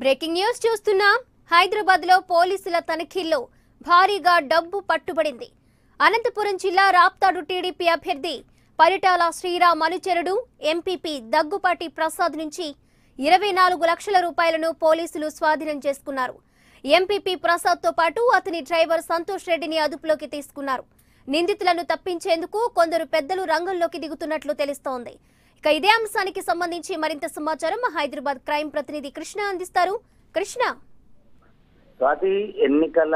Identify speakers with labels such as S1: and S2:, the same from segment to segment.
S1: Breaking news చూస్తున్నాం. హైదరాబాద్ లో పోలీసుల తనిఖీల్లో భారీగా డబ్బు పట్టుబడింది. అనంతపురం జిల్లా రాప్తాడు టీడీపీ అభ్యర్థి పరిటాల శ్రీరామ్ అనుచరుడు ఎంపీపీ దగ్గుపాటి ప్రసాద్ నుంచి 24 లక్షల రూపాయలను పోలీసులు స్వాధీనం చేసుకున్నారు. ఎంపీపీ ప్రసాద్ తో పాటు అతని డ్రైవర్ సంతోష్ రెడ్డిని అదుపులోకి తీసుకున్నారు. నిందితులను తప్పించేందుకు కొందరు పెద్దలు రంగంలోకి దిగుతున్నట్లు తెలుస్తోంది. ఇక ఇదే అంశానికి సంబంధించి మరింత సమాచారం హైదరాబాద్ క్రైమ్ ప్రతినిధి కృష్ణ అందిస్తారు. కృష్ణ,
S2: స్వాతి, ఎన్నికల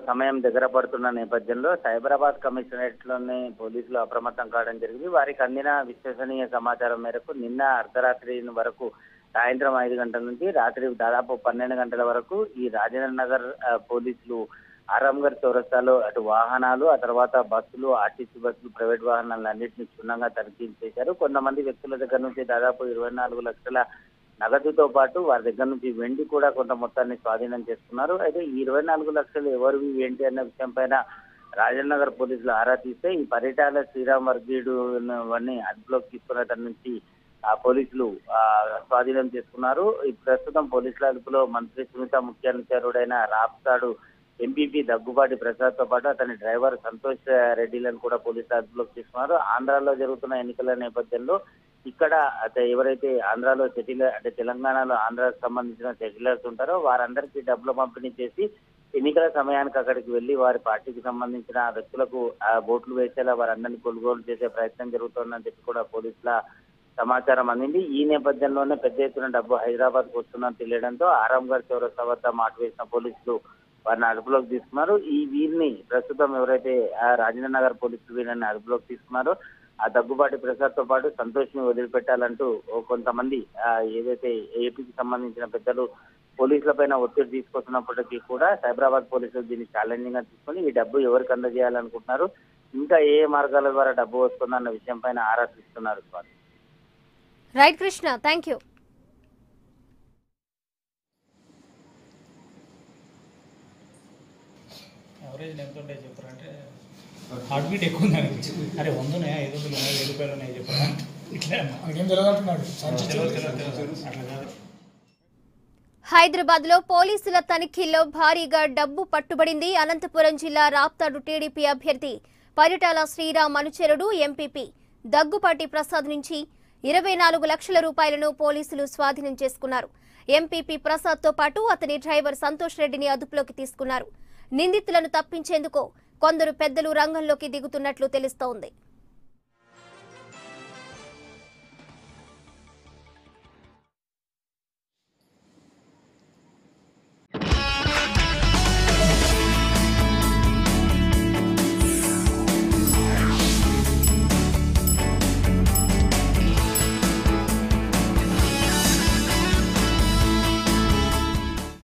S2: సమయం దగ్గర పడుతున్న నేపథ్యంలో సైబరాబాద్ కమిషనరేట్ లోని పోలీసులు అప్రమత్తం కావడం జరిగింది. వారికి అందిన విశ్వసనీయ సమాచారం మేరకు నిన్న అర్ధరాత్రి వరకు సాయంత్రం 5 గంటల నుంచి రాత్రి దాదాపు 12 గంటల వరకు ఈ రాజేంద్ర నగర్ పోలీసులు ఆరాంఘర్ చౌరస్తాలో అటు వాహనాలు, ఆ తర్వాత బస్సులు, ఆర్టీసీ బస్సులు, ప్రైవేట్ వాహనాలను అన్నింటినీ క్షుణ్ణంగా తనిఖీ చేశారు. కొంతమంది వ్యక్తుల దగ్గర నుంచి దాదాపు 24 లక్షల నగదుతో పాటు వారి దగ్గర నుంచి వెండి కూడా కొంత మొత్తాన్ని స్వాధీనం చేసుకున్నారు. అయితే ఈ 24 లక్షలు ఎవరివి ఏంటి అన్న విషయం పైన రాజేంద్ర నగర్ పోలీసులు ఆరా తీస్తే ఈ పరిటాల శ్రీరామ్ వర్గీయుడు వాడిని అదుపులోకి తీసుకున్న తన నుంచి పోలీసులు స్వాధీనం చేసుకున్నారు. ఈ ప్రస్తుతం పోలీసుల అదుపులో మంత్రి సునీత ముఖ్య అనుచరుడైన రాప్తాడు ఎంపీపీ దగ్గుబాటి ప్రసాద్ తో పాటు అతని డ్రైవర్ సంతోష్ రెడ్డిలను కూడా పోలీసులు అదుపులోకి తీసుకున్నారు. ఆంధ్రాలో జరుగుతున్న ఎన్నికల నేపథ్యంలో ఇక్కడ ఎవరైతే ఆంధ్రాలో అంటే తెలంగాణలో ఆంధ్రాకు సంబంధించిన సెటిలర్స్ ఉంటారో వారందరికీ డబ్బులు పంపిణీ చేసి ఎన్నికల సమయానికి అక్కడికి వెళ్లి వారి పార్టీకి సంబంధించిన వ్యక్తులకు ఓట్లు వేసేలా వారందరినీ కొనుగోలు చేసే ప్రయత్నం జరుగుతోందని చెప్పి కూడా పోలీసుల సమాచారం అందింది. ఈ నేపథ్యంలోనే పెద్ద ఎత్తున డబ్బు హైదరాబాద్ కు వస్తుందని తెలియడంతో ఆరాంఘర్ చౌరస్తా వద్ద మాటు వేసిన పోలీసులు వారిని అదుపులోకి తీసుకున్నారు. వీరిని ప్రస్తుతం ఎవరైతే రాజేంద్ర నగర్ పోలీసులు వీరిని అదుపులోకి తీసుకున్నారో ఆ దగ్గుబాటి ప్రసాద్ తో పాటు సంతోష్ ని వదిలిపెట్టాలంటూ కొంతమంది ఏదైతే ఏపీకి సంబంధించిన పెద్దలు పోలీసుల పైన ఒత్తిడి తీసుకొస్తున్నప్పటికీ కూడా సైబరాబాద్ పోలీసులు దీన్ని ఛాలెంజింగ్ గా తీసుకుని ఈ డబ్బు ఎవరికి అందజేయాలనుకుంటున్నారు, ఇంకా ఏ మార్గాల ద్వారా డబ్బు వస్తుందన్న విషయం పైన ఆరా తీస్తున్నారు.
S1: Right Krishna, thank you.
S3: Average ఎంత ఉంటాయి చెప్పారంటే హార్ట్ బీట్ ఎక్కువ ఉంది అనిపించింది. అరే 100 ఉన్నాయా, 500 ఉన్నాయా, 1000 రూపాయలు ఉన్నాయా చెప్పరా, ఇట్లా ఏం తెలియదంటున్నాడు.
S1: హైదరాబాద్ లో పోలీసుల తనిఖీల్లో భారీగా డబ్బు పట్టుబడింది. అనంతపురం జిల్లా రాప్తాడు టీడీపీ అభ్యర్థి పరిటాల శ్రీరామ్ అనుచరుడు ఎంపీపీ దగ్గుపాటి ప్రసాద్ నుంచి 24 లక్షల రూపాయలను పోలీసులు స్వాధీనం చేసుకున్నారు. ఎంపీపీ ప్రసాద్ తో పాటు అతని డ్రైవర్ సంతోష్ రెడ్డిని అదుపులోకి తీసుకున్నారు. నిందితులను తప్పించేందుకు కొందరు పెద్దలు రంగంలోకి దిగుతున్నట్లు తెలుస్తోంది.